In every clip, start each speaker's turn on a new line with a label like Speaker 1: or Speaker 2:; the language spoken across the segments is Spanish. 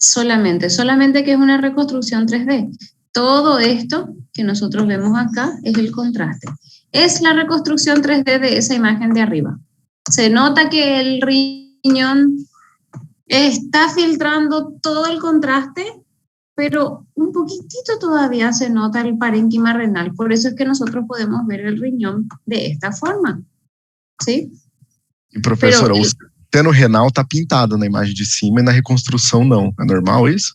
Speaker 1: Solamente que es una reconstrucción 3D. Todo esto que nosotros vemos acá es el contraste. Es la reconstrucción 3D de esa imagen de arriba. Se nota que el riñón está filtrando todo el contraste, pero un poquitito todavía se nota el parénquima renal. Por eso es que nosotros podemos ver el riñón de esta forma. ¿Sí?
Speaker 2: Professora, o seno renal está pintado na imagem de cima e na reconstrução não. É normal isso?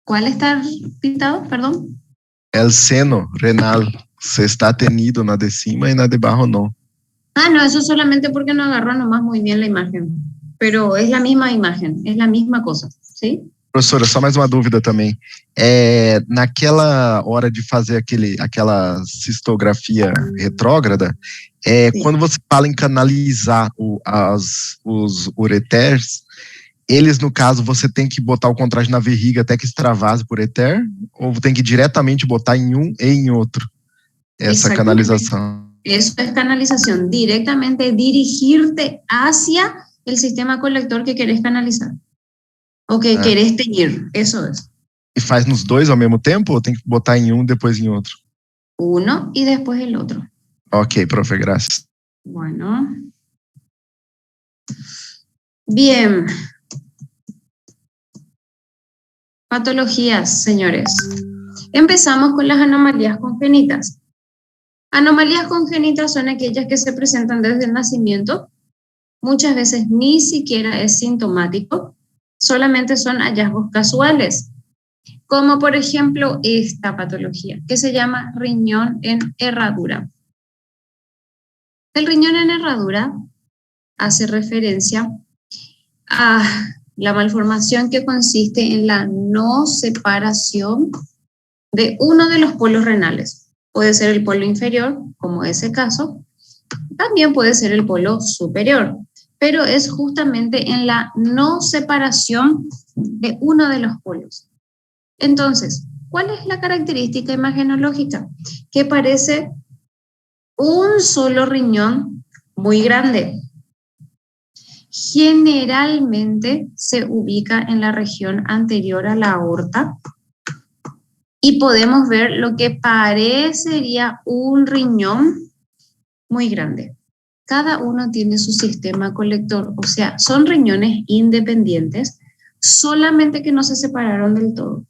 Speaker 1: ¿Cuál está pintado? Perdón.
Speaker 2: El seno renal se está tenido na de cima y na de abajo no.
Speaker 1: Ah, no, eso solamente porque no agarró nomás muy bien la imagen. Pero es la misma imagen, es la misma cosa, ¿sí?
Speaker 2: Professora, só mais uma dúvida também. Naquela hora de fazer aquela cistografia retrógrada, quando você fala em canalizar os ureteres, eles, no caso, você tem que botar o contraste na vejiga até que extravase por ureter? Ou tem que diretamente botar em um e em outro? Essa canalização.
Speaker 1: Eso es canalización, directamente dirigirte hacia el sistema colector que querés canalizar. O que querés teñir, eso es.
Speaker 2: E faz nos dois ao mesmo tempo ou tem que botar em um e depois em outro?
Speaker 1: Uno y después el otro.
Speaker 2: Ok, profe, gracias.
Speaker 1: Bueno. Bien. Patologías, señores. Empezamos con las anomalías congénitas. Anomalías congénitas son aquellas que se presentan desde el nacimiento. Muchas veces ni siquiera es sintomático. Solamente son hallazgos casuales, como por ejemplo esta patología, que se llama riñón en herradura. El riñón en herradura hace referencia a la malformación que consiste en la no separación de uno de los polos renales. Puede ser el polo inferior, como ese caso, también puede ser el polo superior, pero es justamente en la no separación de uno de los polos. Entonces, ¿cuál es la característica imagenológica? Que parece un solo riñón muy grande. Generalmente se ubica en la región anterior a la aorta y podemos ver lo que parecería un riñón muy grande. Cada uno tiene su sistema colector, o sea, son riñones independientes, solamente que no se separaron del todo.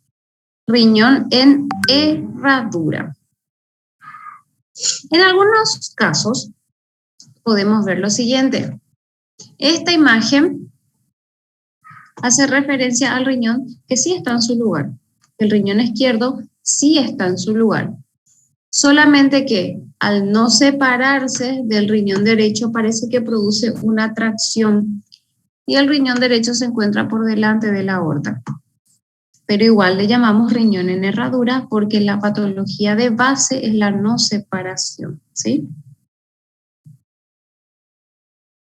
Speaker 1: Riñón en herradura. En algunos casos podemos ver lo siguiente. Esta imagen hace referencia al riñón que sí está en su lugar. El riñón izquierdo sí está en su lugar. Solamente que al no separarse del riñón derecho parece que produce una tracción y el riñón derecho se encuentra por delante de la aorta. Pero igual le llamamos riñón en herradura porque la patología de base es la no separación, ¿sí?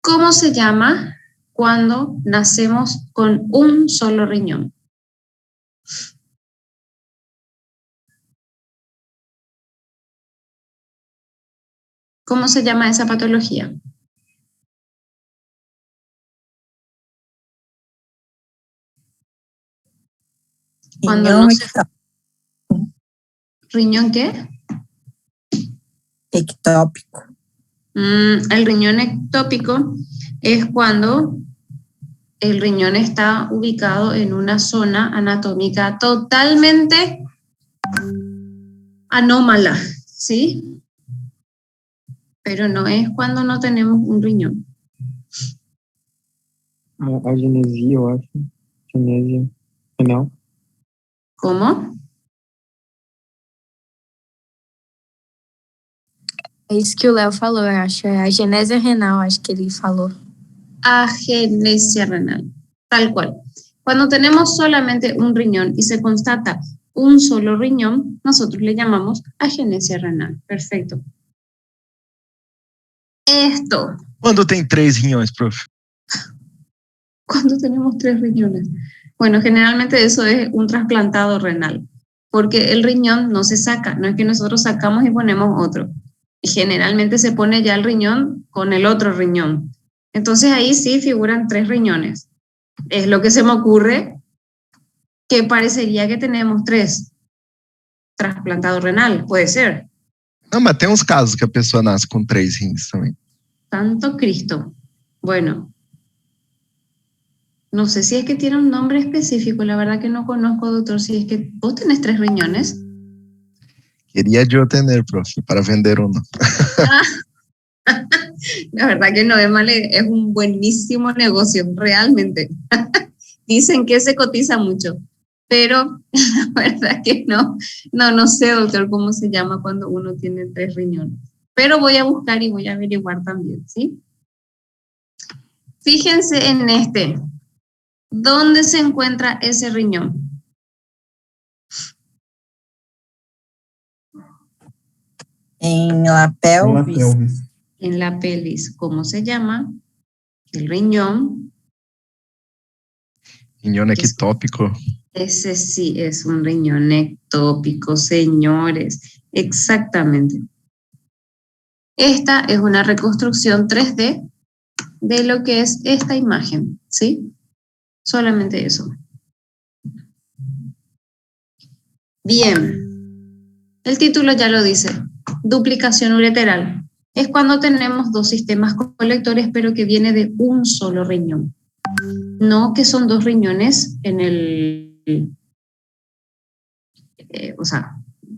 Speaker 1: ¿Cómo se llama cuando nacemos con un solo riñón? ¿Cómo se llama esa patología? Cuando
Speaker 3: Riñón
Speaker 1: no se... ¿Riñón qué?
Speaker 3: ectópico.
Speaker 1: El riñón ectópico es cuando el riñón está ubicado en una zona anatómica totalmente anómala, ¿sí? Pero no es cuando no tenemos un riñón.
Speaker 4: Agenesia, eu acho. Agenesia renal.
Speaker 1: ¿Cómo?
Speaker 5: É isso que o Léo falou, eu acho. É a genésia renal, acho que ele falou.
Speaker 1: Agenesia renal, tal cual. Cuando tenemos solamente un riñón y se constata un solo riñón, nosotros le llamamos agenesia renal. Perfecto. Esto.
Speaker 2: Quando tem 3 riñões, profe?
Speaker 1: Cuando tenemos 3 riñones. Bueno, generalmente eso es un trasplantado renal, porque el riñón no se saca, no es que nosotros sacamos y ponemos otro. Y generalmente se pone ya el riñón con el otro riñón. Entonces ahí sí figuran 3 riñones. Es lo que se me ocurre que parecería que tenemos 3. Trasplantado renal, puede ser.
Speaker 2: Não, mas tem uns casos que a pessoa nasce com 3 rins também.
Speaker 1: Santo Cristo. Bueno, no sé si es que tiene un nombre específico, la verdad que no conozco, doctor, si es que vos tenés 3 riñones.
Speaker 2: Queria eu ter, prof, para vender uno.
Speaker 1: La verdad que no es mal, es un buenísimo negocio, realmente. Dicen que se cotiza mucho, pero la verdad que no sé, doctor, cómo se llama cuando uno tiene 3 riñones. Pero voy a buscar y voy a averiguar también, ¿sí? Fíjense en este. ¿Dónde se encuentra ese riñón?
Speaker 3: En la pelvis.
Speaker 1: En la pelvis. ¿Cómo se llama? El riñón.
Speaker 2: Riñón ectópico.
Speaker 1: Ese sí es un riñón ectópico, señores. Exactamente. Esta es una reconstrucción 3D de lo que es esta imagen, ¿sí? Solamente eso. Bien. El título ya lo dice. Duplicación ureteral. Es cuando tenemos 2 sistemas colectores, pero que viene de un solo riñón. No que son 2 riñones en el...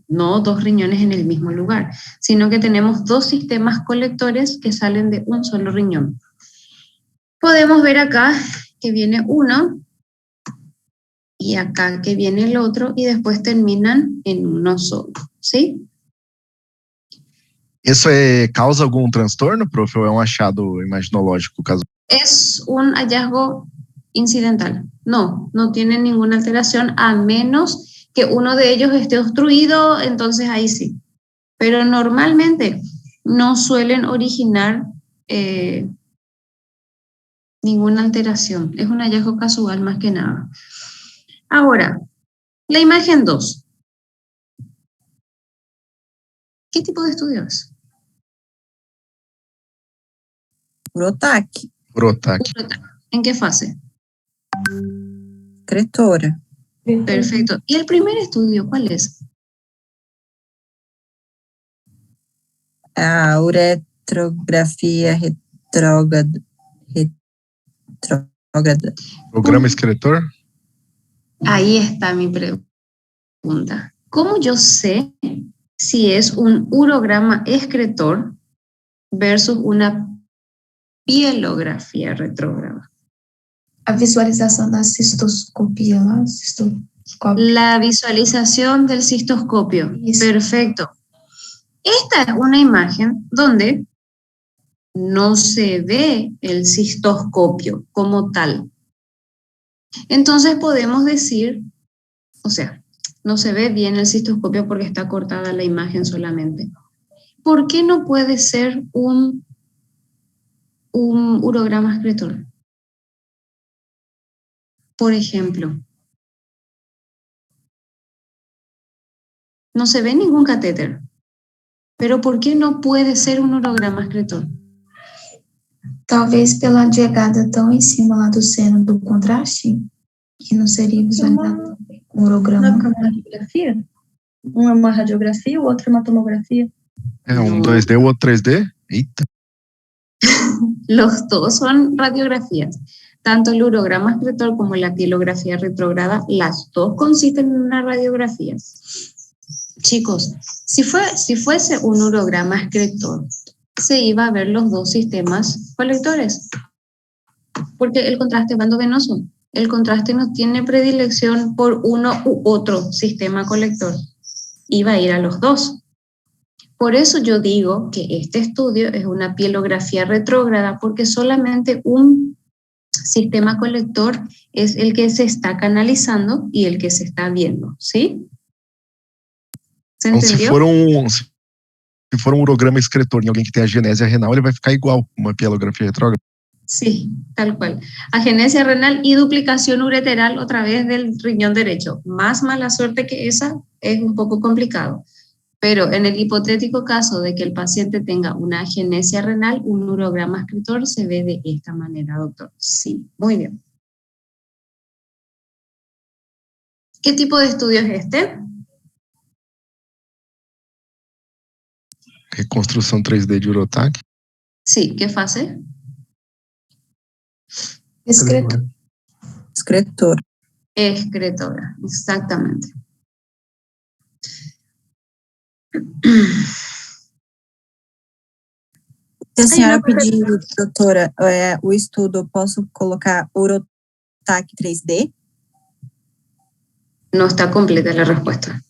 Speaker 1: no 2 riñones en el mismo lugar, sino que tenemos 2 sistemas colectores que salen de un solo riñón. Podemos ver acá que viene uno y acá que viene el otro y después terminan en uno solo, ¿sí?
Speaker 2: Isso causa algum transtorno, prof, ou é um achado imaginológico? Caso...
Speaker 1: Es un hallazgo incidental. No tiene ninguna alteración a menos que uno de ellos esté obstruido, entonces ahí sí. Pero normalmente no suelen originar ninguna alteración. Es un hallazgo casual más que nada. Ahora, la imagen 2. ¿Qué tipo de estudio es?
Speaker 3: Urotaque.
Speaker 1: ¿En qué fase?
Speaker 3: Excretora.
Speaker 1: Perfecto. ¿Y el primer estudio cuál es?
Speaker 3: A uretrografía retrógrada.
Speaker 2: Programa excretor?
Speaker 1: Ahí está mi pregunta. ¿Cómo yo sé si es un urograma excretor versus una pielografía retrógrada?
Speaker 6: A visualização da cistoscopia lá,
Speaker 1: La visualización del cistoscopio.
Speaker 6: Eso.
Speaker 1: Perfecto. Esta es una imagen donde no se ve el cistoscopio como tal. Entonces podemos decir, no se ve bien el cistoscopio porque está cortada la imagen solamente. ¿Por qué no puede ser un urograma excretor? Por ejemplo, no se ve ningún catéter, pero ¿por qué no puede ser un urograma excretor?
Speaker 6: talvez pela chegada tão em cima lá do seno do contraste, que não seria visualizado com urograma.
Speaker 7: Não é uma radiografia? Um é uma radiografia, o outro é uma tomografia.
Speaker 2: É um 2D, o outro 3D? Eita.
Speaker 1: Los dos son radiografías. Tanto el urograma excretor como la pielografía retrógrada, las dos consisten en una radiografía. Chicos, si fuese un urograma excretor, se iba a ver los 2 sistemas colectores, porque el contraste endovenoso, el contraste no tiene predilección por uno u otro sistema colector, iba a ir a los 2. Por eso yo digo que este estudio es una pielografía retrógrada, porque solamente un sistema colector es el que se está canalizando y el que se está viendo, ¿sí? ¿Se
Speaker 2: Então,
Speaker 1: entendió?
Speaker 2: se for um urograma excretor em alguém que tem a genésia renal, ele vai ficar igual uma pielografia retrógrada.
Speaker 1: Sí, tal cual. Agenesia renal y duplicación ureteral otra vez del riñón derecho. Más mala suerte que esa es un poco complicado. Pero en el hipotético caso de que el paciente tenga una agenesia renal, un urograma excretor se ve de esta manera, doctor. Sí, muy bien. ¿Qué tipo de estudio es este?
Speaker 2: Reconstrução 3D de Urotac.
Speaker 1: Sí, ¿qué fase?
Speaker 6: Excretor.
Speaker 3: Excretor.
Speaker 1: Excretora, exactamente.
Speaker 3: Se a senhora pedir, doutora, o estudo, posso colocar Urotac 3D?
Speaker 1: No está completa la respuesta.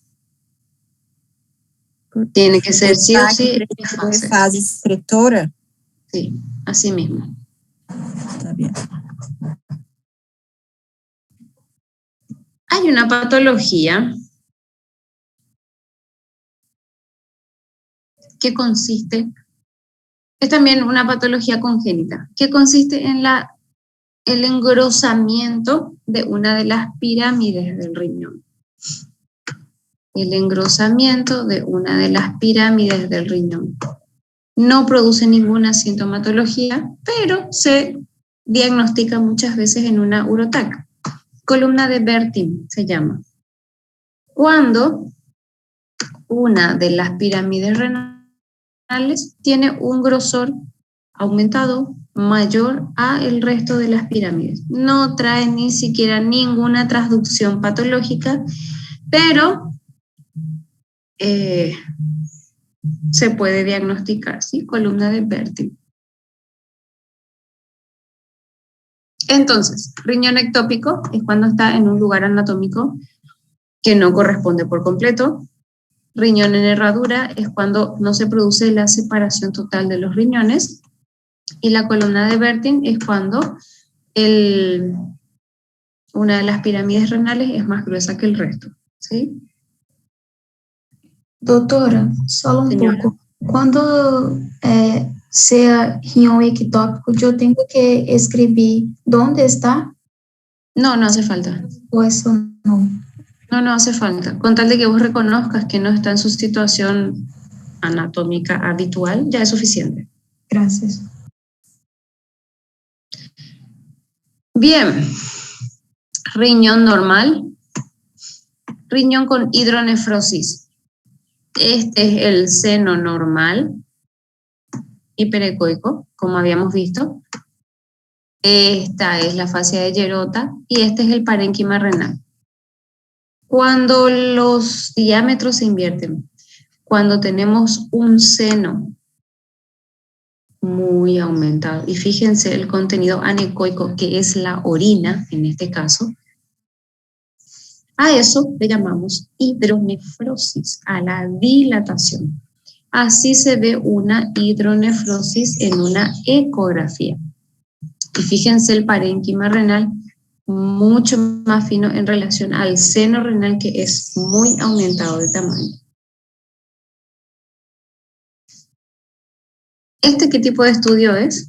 Speaker 1: Tiene que ser sí o sí
Speaker 3: fase. Fase excretora?
Speaker 1: Sí, así mismo.
Speaker 3: Está bien.
Speaker 1: Hay una patología que consiste, es también una patología congénita, que consiste en el engrosamiento de una de las pirámides del riñón. El engrosamiento de una de las pirámides del riñón. No produce ninguna sintomatología, pero se diagnostica muchas veces en una urotac. Columna de Bertin se llama. Cuando una de las pirámides renales tiene un grosor aumentado mayor a el resto de las pirámides. No trae ni siquiera ninguna transducción patológica, pero se puede diagnosticar, ¿sí? Columna de Bertin. Entonces, riñón ectópico es cuando está en un lugar anatómico que no corresponde por completo. Riñón en herradura es cuando no se produce la separación total de los riñones. Y la columna de Bertin es cuando una de las pirámides renales es más gruesa que el resto, ¿sí?
Speaker 6: Doutora, só um
Speaker 1: Señora.
Speaker 6: pouco. Quando sea riñón ectópico, yo tengo que escribir dónde está
Speaker 1: No, no hace falta.
Speaker 6: o eso no.
Speaker 1: No, no hace falta. Con tal de que vos reconozcas que no está en su situación anatómica habitual, ya es suficiente.
Speaker 6: Gracias.
Speaker 1: Bien. Riñón normal. Riñón con hidronefrosis. Este es el seno normal, hiperecoico, como habíamos visto. Esta es la fascia de Gerota y este es el parénquima renal. Cuando los diámetros se invierten, cuando tenemos un seno muy aumentado, y fíjense el contenido anecoico, que es la orina en este caso, a eso le llamamos hidronefrosis, a la dilatación. Así se ve una hidronefrosis en una ecografía. Y fíjense el parénquima renal mucho más fino en relación al seno renal, que es muy aumentado de tamaño. ¿Este qué tipo de estudio es?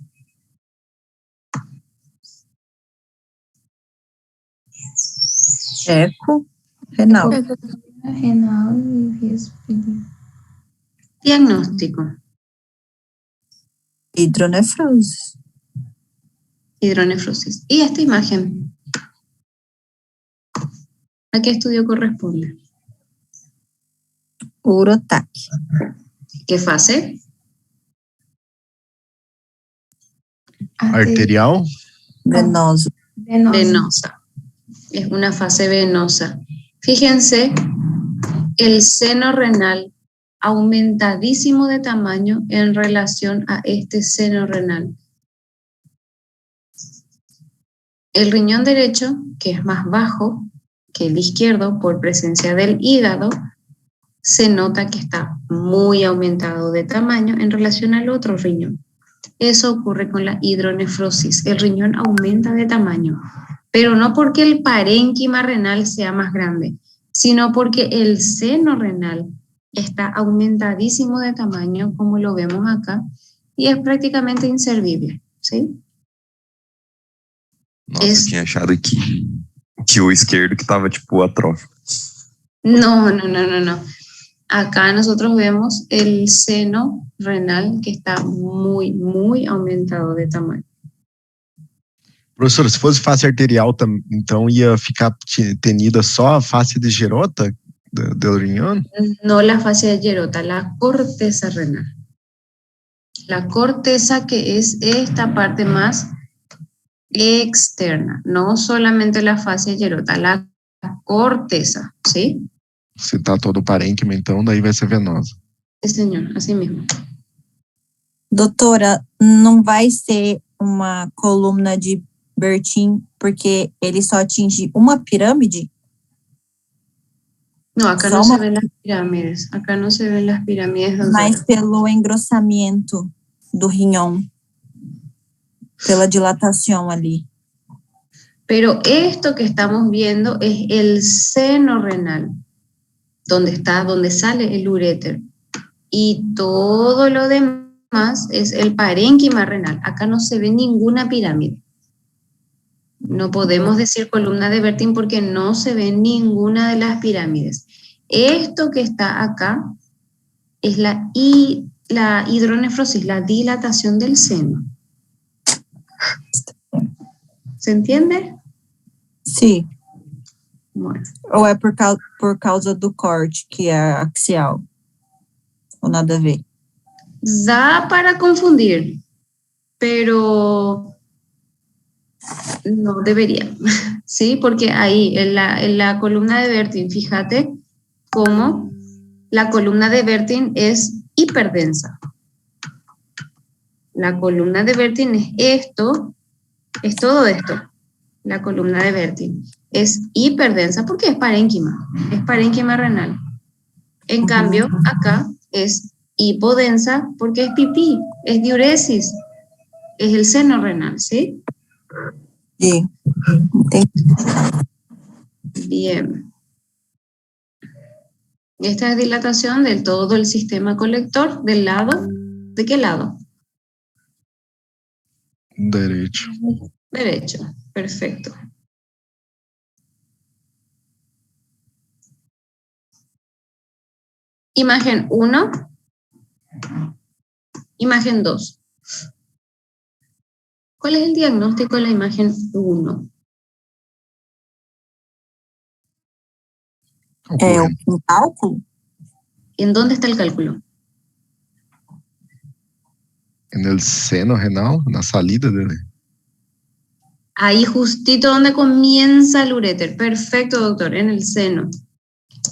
Speaker 3: Eco renal.
Speaker 6: Renal e respiratorio.
Speaker 1: Diagnóstico.
Speaker 3: Hidronefrosis.
Speaker 1: Hidronefrosis. ¿Y esta imagen? ¿A qué estudio corresponde?
Speaker 3: Urotac.
Speaker 1: ¿Qué fase?
Speaker 2: Arterial.
Speaker 3: Venoso.
Speaker 1: Venosa. Es una fase venosa. Fíjense, el seno renal aumentadísimo de tamaño en relación a este seno renal. El riñón derecho, que es más bajo que el izquierdo por presencia del hígado, se nota que está muy aumentado de tamaño en relación al otro riñón. Eso ocurre con la hidronefrosis. El riñón aumenta de tamaño, pero no porque el parénquima renal sea más grande, sino porque el seno renal está aumentadísimo de tamaño, como lo vemos acá, y es prácticamente inservible, ¿sí?
Speaker 8: Nossa, eu tinha achado que o esquerdo que tava tipo atrófico.
Speaker 1: No. Acá nosotros vemos el seno renal que está muy, muy aumentado de tamaño.
Speaker 2: Professora, se fosse face arterial, então ia ficar tenida só a face de Gerota del riñón?
Speaker 1: No la fascia de Gerota, la corteza renal. La corteza, que es esta parte más externa, no solamente la fascia de Gerota, la corteza, ¿sí?
Speaker 2: Se tá todo o parênquima, então, daí vai ser venosa.
Speaker 1: Sí, señor, así mismo.
Speaker 3: Doutora, não vai ser uma coluna de Bertin porque ele só atinge uma pirâmide?
Speaker 1: No, acá
Speaker 3: Só
Speaker 1: no
Speaker 3: uma-
Speaker 1: se ven las pirámides. Acá no se ven las pirámides. Doctora.
Speaker 3: Mas pelo engrossamento do rinhão, pela dilatação ali.
Speaker 1: Pero esto que estamos viendo es el seno renal, donde sale el uréter. Y todo lo demás es el parénquima renal. Acá no se ve ninguna pirámide. No podemos decir columna de Bertin porque no se ve ninguna de las pirámides. Esto que está acá es la hidronefrosis, la dilatación del seno. ¿Se entiende?
Speaker 3: Sim.
Speaker 1: Bueno.
Speaker 3: Ou é por causa do corte, que é axial? Ou nada a ver?
Speaker 1: Da para confundir, pero no debería, ¿sí? Porque ahí en la columna de Bertin, fíjate cómo la columna de Bertin es hiperdensa. La columna de Bertin es esto, es todo esto. La columna de Bertin es hiperdensa porque es parénquima renal. En cambio, acá es hipodensa porque es pipí, es diuresis, es el seno renal, ¿sí?
Speaker 3: Sim. Entendi.
Speaker 1: Bien. Esta es dilatación de todo el sistema colector del lado. ¿De qué lado?
Speaker 2: Derecho.
Speaker 1: Derecho. Perfecto. Imagen 1. Imagen 2. ¿Cuál es el diagnóstico de la imagen 1?
Speaker 3: É um cálculo?
Speaker 1: ¿En dónde está el cálculo?
Speaker 2: En el seno renal, na salida dele.
Speaker 1: Ahí justito donde comienza el uréter. Perfecto, doctor, en el seno.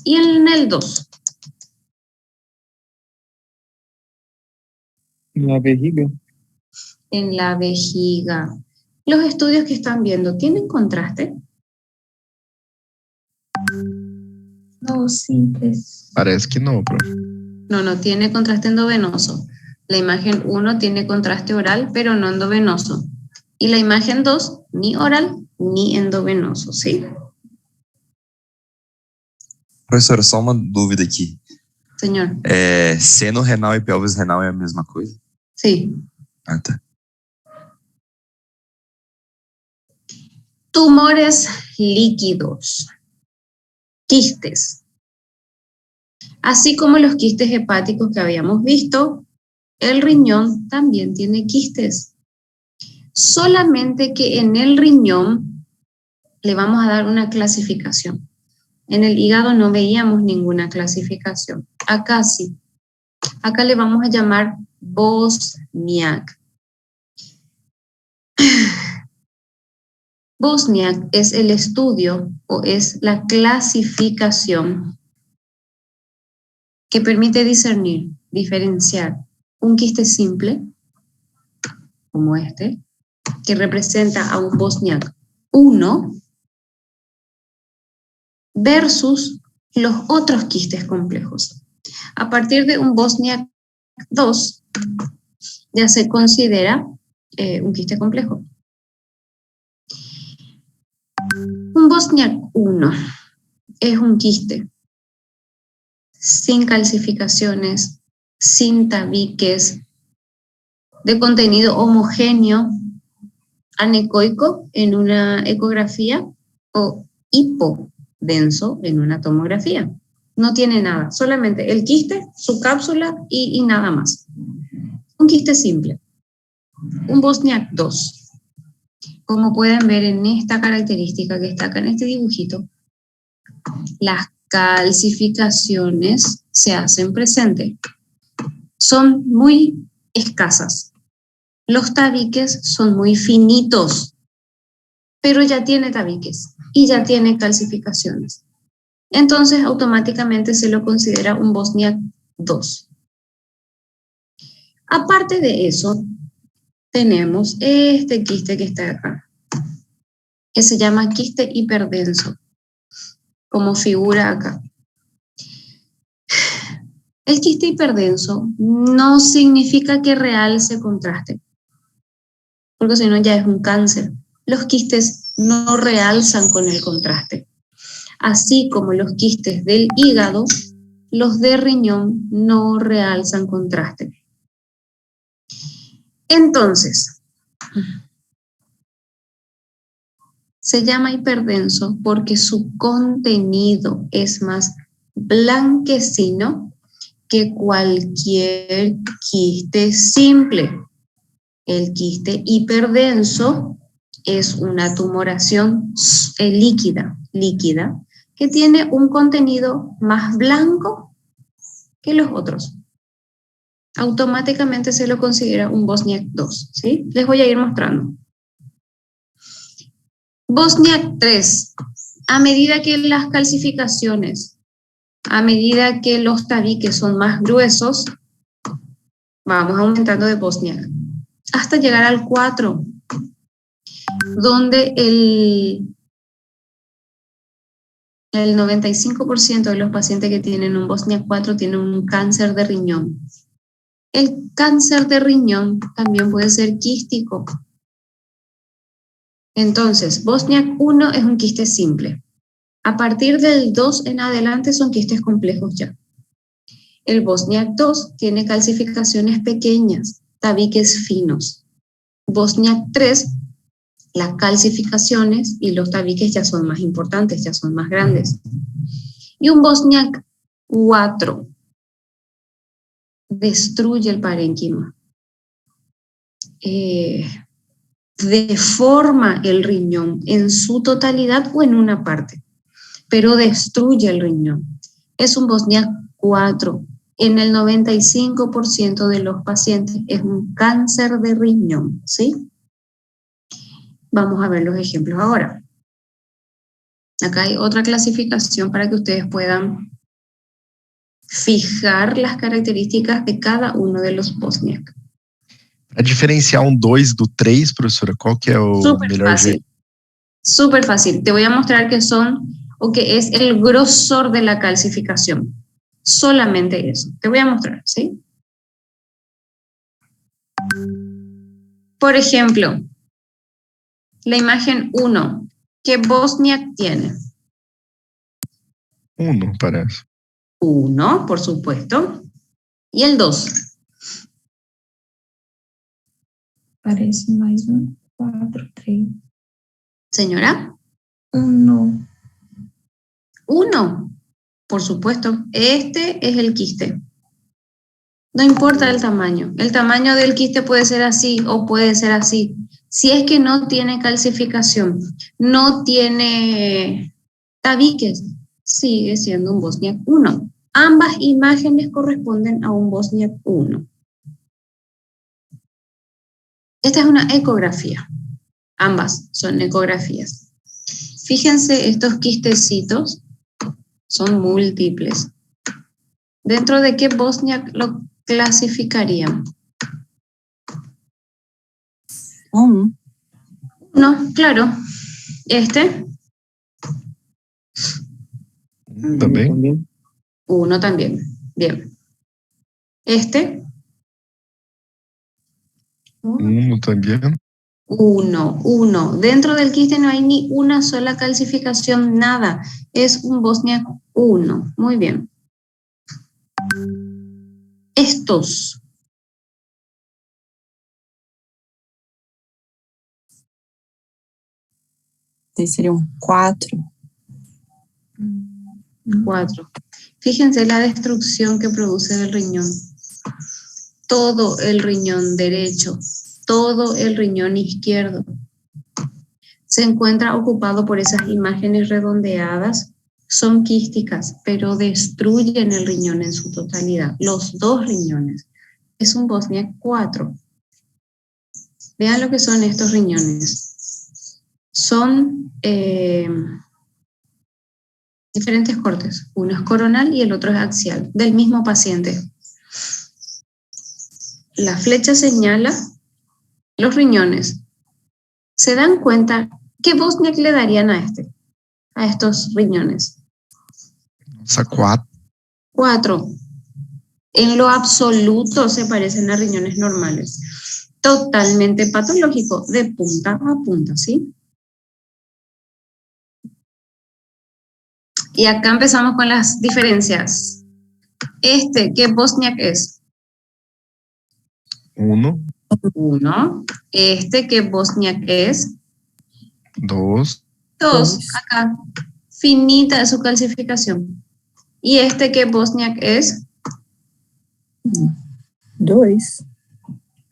Speaker 1: Y en el 2.
Speaker 4: Na vejiga?
Speaker 1: En la vejiga. Los estudios que están viendo, ¿tienen contraste?
Speaker 6: No, simples.
Speaker 2: Parece que não, prof.
Speaker 1: No tiene contraste endovenoso. La imagen 1 tiene contraste oral, pero no endovenoso. Y la imagen 2, ni oral ni endovenoso, ¿sí?
Speaker 8: Professora, só uma dúvida aqui.
Speaker 1: Señor.
Speaker 8: Seno renal e pelvis renal é a mesma coisa?
Speaker 1: Sí.
Speaker 8: Ah, tá.
Speaker 1: Tumores líquidos. Quistes. Así como los quistes hepáticos que habíamos visto, el riñón también tiene quistes. Solamente que en el riñón le vamos a dar una clasificación. En el hígado no veíamos ninguna clasificación. Acá sí. Acá le vamos a llamar Bosniak. Bosniak es el estudio o es la clasificación que permite discernir, diferenciar un quiste simple, como este, que representa a un Bosniak 1, versus los otros quistes complejos. A partir de un Bosniak 2, ya se considera un quiste complejo. Un Bosniak 1 es un quiste sin calcificaciones, sin tabiques, de contenido homogéneo, anecoico en una ecografía o hipodenso en una tomografía. No tiene nada, solamente el quiste, su cápsula y nada más. Un quiste simple. Un Bosniak 2 como pueden ver en esta característica que está acá en este dibujito, las calcificaciones se hacen presentes. Son muy escasas. Los tabiques son muy finitos, pero ya tiene tabiques y ya tiene calcificaciones. Entonces, automáticamente se lo considera un Bosniak 2. Aparte de eso, tenemos este quiste que está acá, que se llama quiste hiperdenso, como figura acá. El quiste hiperdenso no significa que realce contraste, porque si no ya es un cáncer. Los quistes no realzan con el contraste. Así como los quistes del hígado, los de riñón no realzan contraste. Entonces, se llama hiperdenso porque su contenido es más blanquecino que cualquier quiste simple. El quiste hiperdenso es una tumoración líquida, que tiene un contenido más blanco que los otros. Automáticamente se lo considera un Bosniak 2, ¿sí? Les voy a ir mostrando. Bosniak 3, a medida que las calcificaciones, a medida que los tabiques son más gruesos, vamos aumentando de Bosniak, hasta llegar al 4, donde el 95% de los pacientes que tienen un Bosniak 4 tienen un cáncer de riñón. El cáncer de riñón también puede ser quístico. Entonces, Bosniak 1 es un quiste simple. A partir del 2 en adelante son quistes complejos ya. El Bosniak 2 tiene calcificaciones pequeñas, tabiques finos. Bosniak 3, las calcificaciones y los tabiques ya son más importantes, ya son más grandes. Y un Bosniak 4 destruye el parénquima, deforma el riñón en su totalidad o en una parte, pero destruye el riñón. Es un Bosniak 4. En el 95% de los pacientes es un cáncer de riñón, ¿sí? Vamos a ver los ejemplos ahora. Acá hay otra clasificación para que ustedes puedan fijar las características de cada uno de los Bosniak.
Speaker 2: Para diferenciar un 2 do 3, professora, qual que é o melhor jeito?
Speaker 1: Súper fácil. Te voy a mostrar que son, o que es el grosor de la calcificación. Solamente eso. Te voy a mostrar, ¿sí? Por ejemplo, la imagen 1. ¿Qué Bosniak tiene?
Speaker 2: 1, parece.
Speaker 1: 1, por supuesto. ¿Y el 2?
Speaker 6: Parece mais 4, 3.
Speaker 1: Señora.
Speaker 6: 1.
Speaker 1: 1, por supuesto. Este es el quiste. No importa el tamaño. El tamaño del quiste puede ser así o puede ser así. Si es que no tiene calcificación, no tiene tabiques, sigue siendo un Bosniak 1. Ambas imágenes corresponden a un Bosniak 1. Esta es una ecografía. Ambas son ecografías. Fíjense, estos quistecitos son múltiples. ¿Dentro de qué Bosniak lo clasificarían?
Speaker 3: 1.
Speaker 1: No, claro. Este.
Speaker 2: También.
Speaker 1: 1 también. Bien. Este.
Speaker 2: 1 también.
Speaker 1: 1. Dentro del quiste no hay ni una sola calcificación, nada. Es un Bosniak 1. Muy bien. Estos.
Speaker 3: Sería un 4.
Speaker 1: 4. Fíjense la destrucción que produce el riñón. Todo el riñón derecho, todo el riñón izquierdo. se encuentra ocupado por esas imágenes redondeadas, son quísticas, pero destruyen el riñón en su totalidad, los dos riñones. Es un Bosniak 4. Vean lo que son estos riñones. Son diferentes cortes. Uno es coronal y el otro es axial, del mismo paciente. La flecha señala los riñones. ¿Se dan cuenta qué Bosniak le darían a estos riñones?
Speaker 2: Nossa, 4.
Speaker 1: 4. En lo absoluto se parecen a riñones normales. Totalmente patológico, de punta a punta, ¿sí? Y acá empezamos con las diferencias. ¿Qué Bosniak es?
Speaker 2: 1,
Speaker 1: 1. ¿Qué Bosniak es?
Speaker 2: 2,
Speaker 1: 2. Acá. Finita de su calcificación. ¿Y qué Bosniak es?
Speaker 3: 2.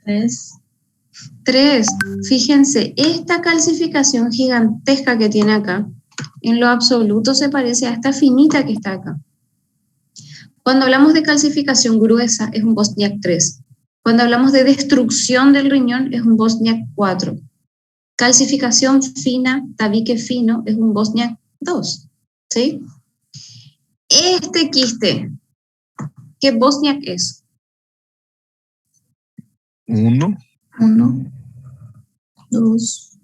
Speaker 1: 3. 3. Fíjense, esta calcificación gigantesca que tiene acá, en lo absoluto se parece a esta finita que está acá. Cuando hablamos de calcificación gruesa, es un Bosniak 3. Cuando hablamos de destrucción del riñón, es un Bosniak 4. Calcificación fina, tabique fino, es un Bosniak 2. ¿Sí? Este quiste, ¿qué Bosniak es?
Speaker 2: 1,
Speaker 6: 1, 2.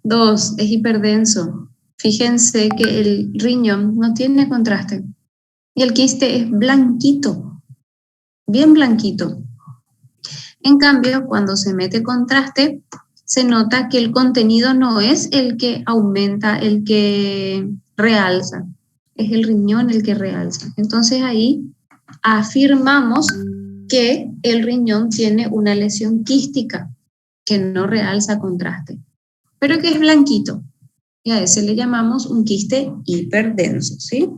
Speaker 1: 2, es hiperdenso. Fíjense que el riñón no tiene contraste. Y el quiste es blanquito, bien blanquito. En cambio, cuando se mete contraste, se nota que el contenido no es el que aumenta, el que realza. Es el riñón el que realza. Entonces ahí afirmamos que el riñón tiene una lesión quística que no realza contraste, pero que es blanquito. Y a ese le llamamos un quiste hiperdenso, ¿sí?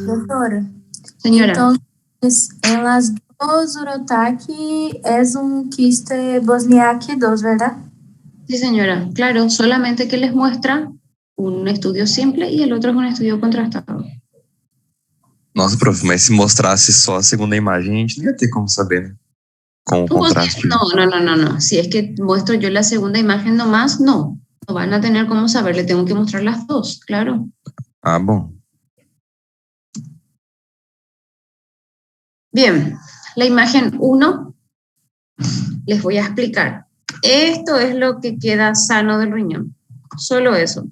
Speaker 5: Doutora,
Speaker 1: Señora.
Speaker 5: Entonces, en las dos Urotac es un quiste Bosniak 2, ¿verdad?
Speaker 1: Sí, señora, claro, solamente que les muestra un estudio simple y el otro es un estudio contrastado.
Speaker 8: Nossa, prof, mas se mostrasse só a segunda imagem, a gente não ia ter como saber, né? Com o contraste.
Speaker 1: No. Si es que muestro yo la segunda imagen nomás, no van a tener cómo saber, le tengo que mostrar las dos, claro.
Speaker 8: Ah, bom.
Speaker 1: Bien, la imagen 1, les voy a explicar. Esto es lo que queda sano del riñón, solo eso.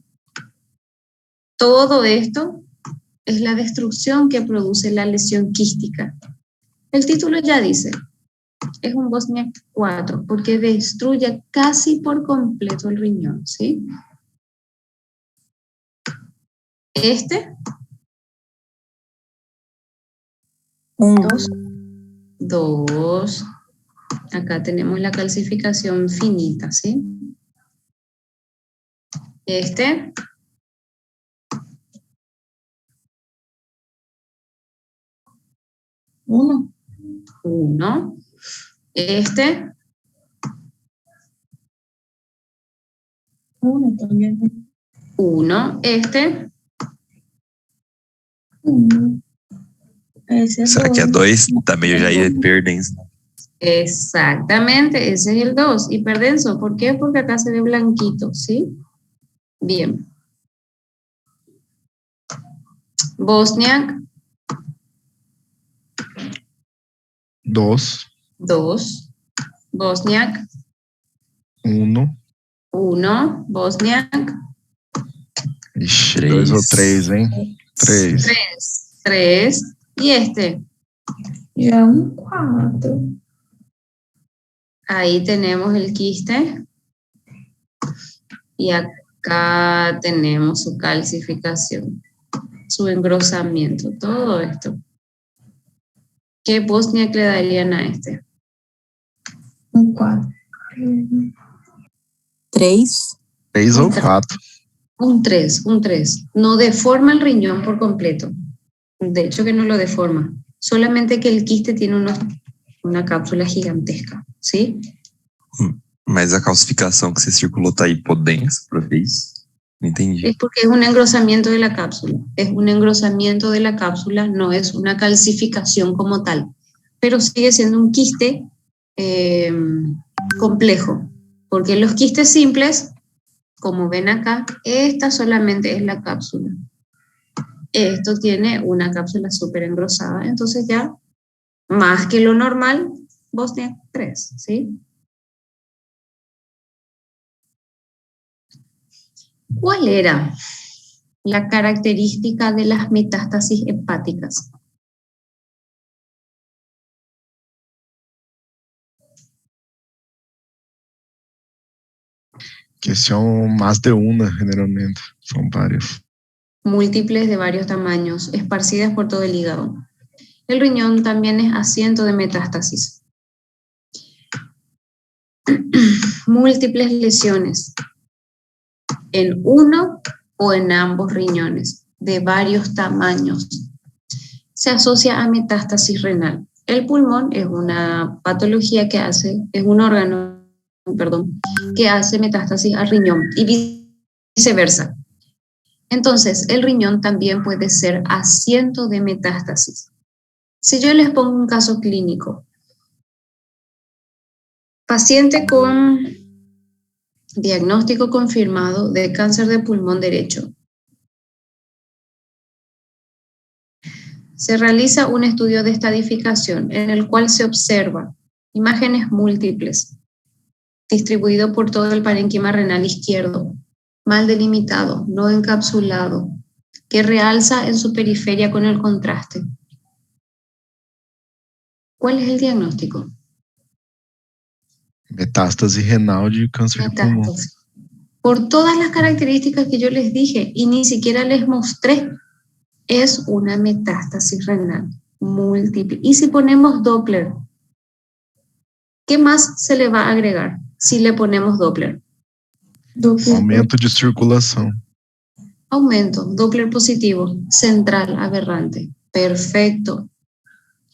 Speaker 1: Todo esto es la destrucción que produce la lesión quística. El título ya dice, es un Bosniak 4, porque destruye casi por completo el riñón, ¿sí? 2. Acá tenemos la calcificación finita, ¿sí?
Speaker 6: 1.
Speaker 1: 1.
Speaker 6: 1 también.
Speaker 1: 1.
Speaker 6: 1. Ese es
Speaker 8: Será que é
Speaker 6: 2.
Speaker 8: 2? Tá meio já hiperdenso.
Speaker 1: Exactamente, ese es el 2, hiperdenso. ¿Por qué? Porque acá se ve blanquito, ¿sí? Bien. Bosniak.
Speaker 2: 2.
Speaker 1: 2. Bosniak.
Speaker 2: 1.
Speaker 1: 1. Bosniak.
Speaker 2: Ixi, 2 ou 3, hein? 3.
Speaker 1: 3. ¿Y
Speaker 6: Ya un 4.
Speaker 1: Ahí tenemos el quiste. Y acá tenemos su calcificación, su engrosamiento, todo esto. ¿Qué Bosniak le darían a
Speaker 6: Un 4.
Speaker 3: 3.
Speaker 2: 3 ou 4.
Speaker 1: Un 3. No deforma el riñón por completo. De hecho que no lo deforma. Solamente que el quiste tiene una cápsula gigantesca, ¿sí?
Speaker 8: Mas a calcificação que você circulou tá hipodensa para ver isso? No entendi.
Speaker 1: Es porque es un engrosamiento de la cápsula. Es un engrosamiento de la cápsula, no es una calcificación como tal. Pero sigue siendo un quiste complejo. Porque los quistes simples, como ven acá, esta solamente es la cápsula. Esto tiene una cápsula súper engrosada. Entonces ya, más que lo normal, Bosniak 3, ¿sí? ¿Cuál era la característica de las metástasis hepáticas?
Speaker 2: Que são más de una, generalmente. São várias.
Speaker 1: Múltiples de varios tamaños, esparcidas por todo el hígado. El riñón también es asiento de metástasis. Múltiples lesiones en uno o en ambos riñones, de varios tamaños. Se asocia a metástasis renal. El pulmón es una patología que hace, es un órgano, que hace metástasis al riñón y viceversa. Entonces, el riñón también puede ser asiento de metástasis. Si yo les pongo un caso clínico, paciente con diagnóstico confirmado de cáncer de pulmón derecho. Se realiza un estudio de estadificación en el cual se observa imágenes múltiples, distribuido por todo el parénquima renal izquierdo, mal delimitado, no encapsulado, que realza en su periferia con el contraste. ¿Cuál es el diagnóstico?
Speaker 2: Metástase renal de cáncer de pulmão.
Speaker 1: Por todas las características que yo les dije y ni siquiera les mostré, es una metástasis renal múltiple. Y si ponemos Doppler, ¿qué más se le va a agregar si le ponemos Doppler?
Speaker 2: Aumento de circulação.
Speaker 1: Aumento, Doppler positivo, central aberrante. Perfecto.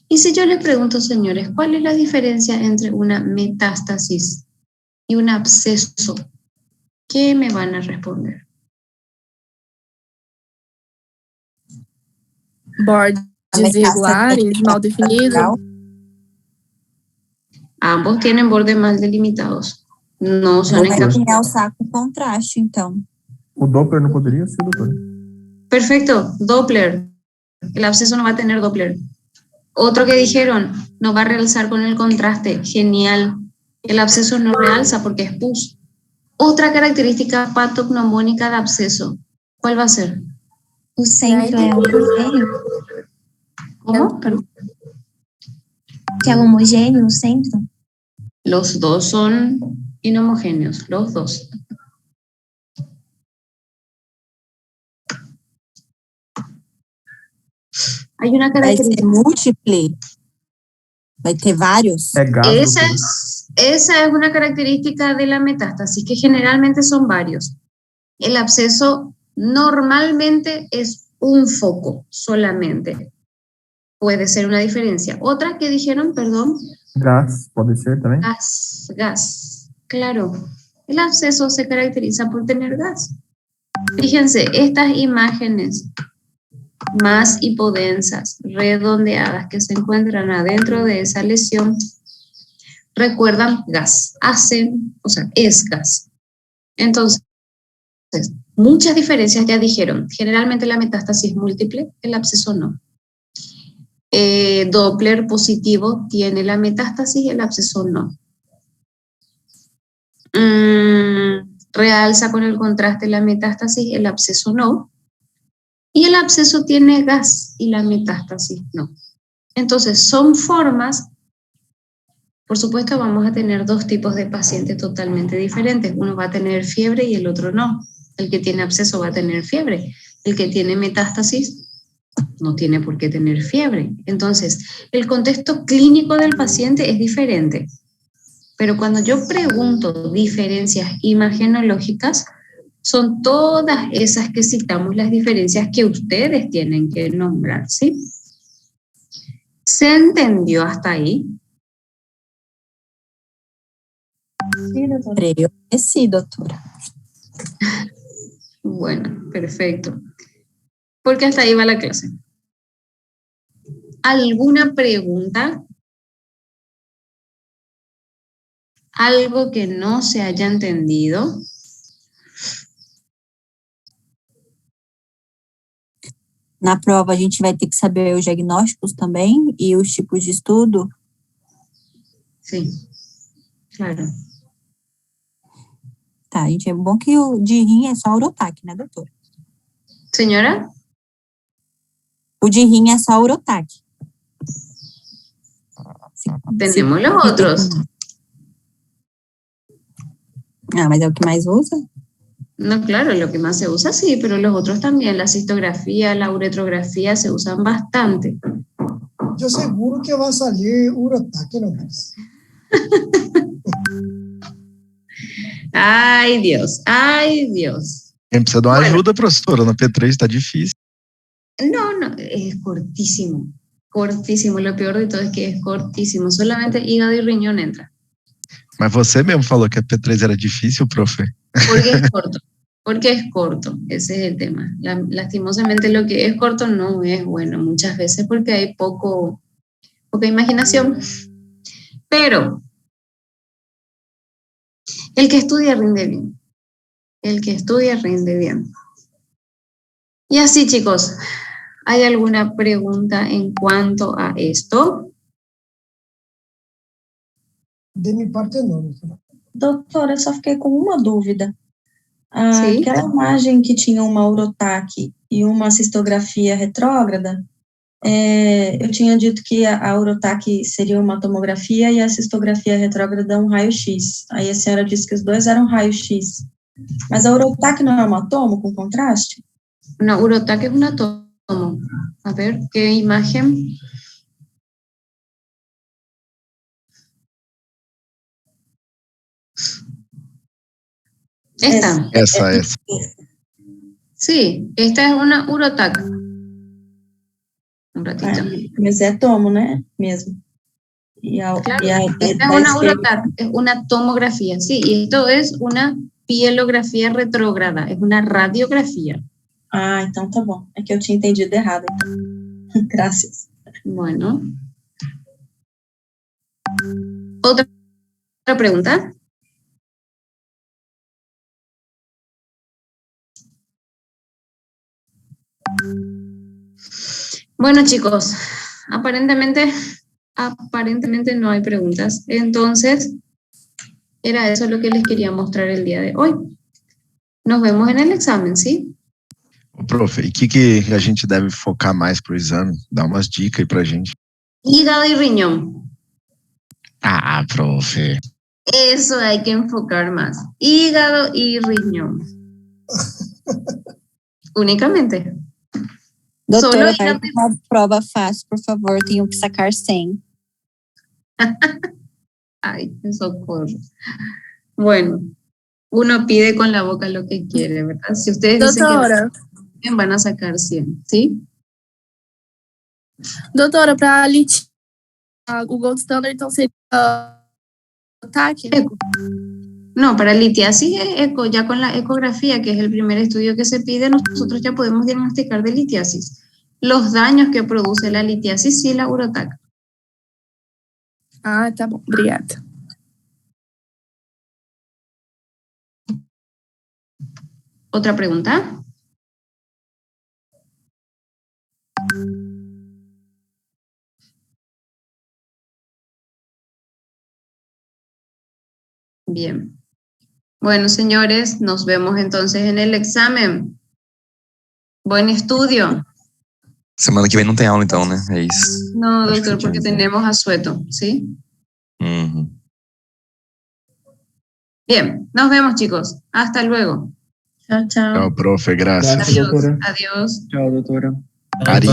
Speaker 1: Y si yo les pregunto, señores, ¿cuál es la diferencia entre una metástasis y un absceso? ¿Qué me van a responder?
Speaker 9: Bordes irregulares, mal definidos.
Speaker 1: Ambos tienen bordes mal delimitados. No son encapsulados.
Speaker 3: Realçar com contraste, então.
Speaker 4: O Doppler não poderia ser, doutor?
Speaker 1: Perfecto, Doppler. El absceso no va a tener Doppler. Otro que dijeron, no va a realzar con el contraste. Genial. El absceso no realza porque es pus. Otra característica patognomónica de absceso. ¿Cuál va a ser?
Speaker 3: O centro é homogêneo?
Speaker 1: ¿Cómo? Perdón.
Speaker 3: Que é homogêneo o centro?
Speaker 1: Los dos son inhomogéneos, los dos. Hay una
Speaker 3: Vai
Speaker 1: característica.
Speaker 3: ser múltiple? Vai ter vários?
Speaker 4: É gás, doutor.
Speaker 1: Esa es una característica de la metástasis, que generalmente son varios. El absceso normalmente es un foco solamente. Puede ser una diferencia. Otra que dijeron, perdón.
Speaker 4: Gás, pode ser também?
Speaker 1: Gas. Claro. El absceso se caracteriza por tener gas. Fíjense, estas imágenes más hipodensas, redondeadas, que se encuentran adentro de esa lesión, recuerdan gas, es gas. Entonces, muchas diferencias ya dijeron. Generalmente la metástasis es múltiple, el absceso no. Doppler positivo tiene la metástasis, el absceso no. Realza con el contraste la metástasis, el absceso no. Y el absceso tiene gas y la metástasis no. Entonces, son formas. Por supuesto, vamos a tener dos tipos de pacientes totalmente diferentes. Uno va a tener fiebre y el otro no. El que tiene absceso va a tener fiebre. El que tiene metástasis no tiene por qué tener fiebre. Entonces, el contexto clínico del paciente es diferente. Pero cuando yo pregunto diferencias imagenológicas, son todas esas que citamos las diferencias que ustedes tienen que nombrar, ¿sí? ¿Se entendió hasta ahí?
Speaker 7: Sí, doutora.
Speaker 3: Creio que sim, doutora.
Speaker 1: Bueno, perfecto. Porque hasta ahí va la clase. ¿Alguna pregunta? ¿Algo que no se haya entendido?
Speaker 3: Na prova, a gente vai ter que saber os diagnósticos também e os tipos de estudo.
Speaker 1: Sí, claro.
Speaker 3: Tá, gente, é bom que o de rim é só Urotac, né, doutora?
Speaker 1: Señora,
Speaker 3: O de rim é só Urotac.
Speaker 1: tenemos los otros.
Speaker 3: Ah, mas é o que mais usa?
Speaker 1: No, claro, lo que más se usa sí, pero los otros también. La cistografía, la uretrografía se usan bastante.
Speaker 10: Yo seguro que va a salir Urotac nomás.
Speaker 1: Ay, Dios, ay, Dios.
Speaker 2: A gente precisa de uma ajuda, professora. No P3 está difícil.
Speaker 1: No, no, es cortísimo, cortísimo. Lo peor de todo es que es cortísimo. Solamente hígado y riñón entra.
Speaker 2: Mas você mesmo falou que a P3 era difícil, profe.
Speaker 1: Porque es corto, porque es corto. Ese es el tema. Lastimosamente lo que es corto no es bueno muchas veces porque hay poca imaginación. Pero el que estudia rinde bien. El que estudia rinde bien. Y así, chicos, ¿hay alguna pregunta en cuanto a esto?
Speaker 10: De minha parte, não, doutora.
Speaker 7: Doutora, eu só fiquei com uma dúvida.
Speaker 1: Sim.
Speaker 7: Aquela imagem que tinha uma Urotac e uma cistografia retrógrada, eu tinha dito que a Urotac seria uma tomografia e a cistografia retrógrada um raio-x. Aí a senhora disse que os dois eram raio-x. Mas a Urotac não é uma tomo com contraste?
Speaker 1: Una Urotac es una tomo. A ver, ¿qué imagen? Esta.
Speaker 2: Essa.
Speaker 1: Sí, esta es una Urotac. Un ratito.
Speaker 7: Mas é tomo, né? Mesmo.
Speaker 1: Claro, esta es una Urotac, es una tomografía, sí, y esto es una pielografía retrógrada, es una radiografía.
Speaker 7: Ah, então tá bom. É que eu tinha entendido errado, então. Gracias.
Speaker 1: Bueno. ¿Otra pregunta? Bueno, chicos, aparentemente no hay preguntas. Entonces, era eso lo que les quería mostrar el día de hoy. Nos vemos en el examen, ¿sí?
Speaker 2: Profe, e o que a gente deve focar mais pro exame? Dá umas dicas aí pra gente.
Speaker 1: Hígado y riñón.
Speaker 2: Ah, profe.
Speaker 1: Eso hay que enfocar más. Hígado y riñón. Únicamente.
Speaker 3: Doutora,
Speaker 1: Solo
Speaker 3: faz uma prova fácil, por favor. Tenho que sacar 100.
Speaker 1: Ay, qué socorro. Bueno, uno pide con la boca lo que quiere, ¿verdad? Si ustedes dicen
Speaker 9: Doutora,
Speaker 1: que van a sacar 100, ¿sí?
Speaker 9: doutora, para o Gold Standard, então seria TAC?
Speaker 1: No, para litiasis es eco, ya con la ecografía, que es el primer estudio que se pide, nosotros ya podemos diagnosticar de litiasis. Los daños que produce la litiasis, sí, la Urotac.
Speaker 9: Ah, tá bom. Obrigada.
Speaker 1: ¿Otra pregunta? Bien. Bueno, señores, nos vemos entonces en el examen. Buen estudio.
Speaker 8: Semana que vem não tem aula, então, né? É isso.
Speaker 1: No,
Speaker 8: Acho
Speaker 1: doctor,
Speaker 8: que
Speaker 1: porque tenemos asueto, ¿sí?
Speaker 8: Uhum.
Speaker 1: Bien, nos vemos, chicos. Hasta luego.
Speaker 7: Tchau, tchau.
Speaker 2: Tchau, profe. Graças.
Speaker 4: Graças, doutora.
Speaker 1: Adiós.
Speaker 4: Tchau, doutora.
Speaker 2: Ari.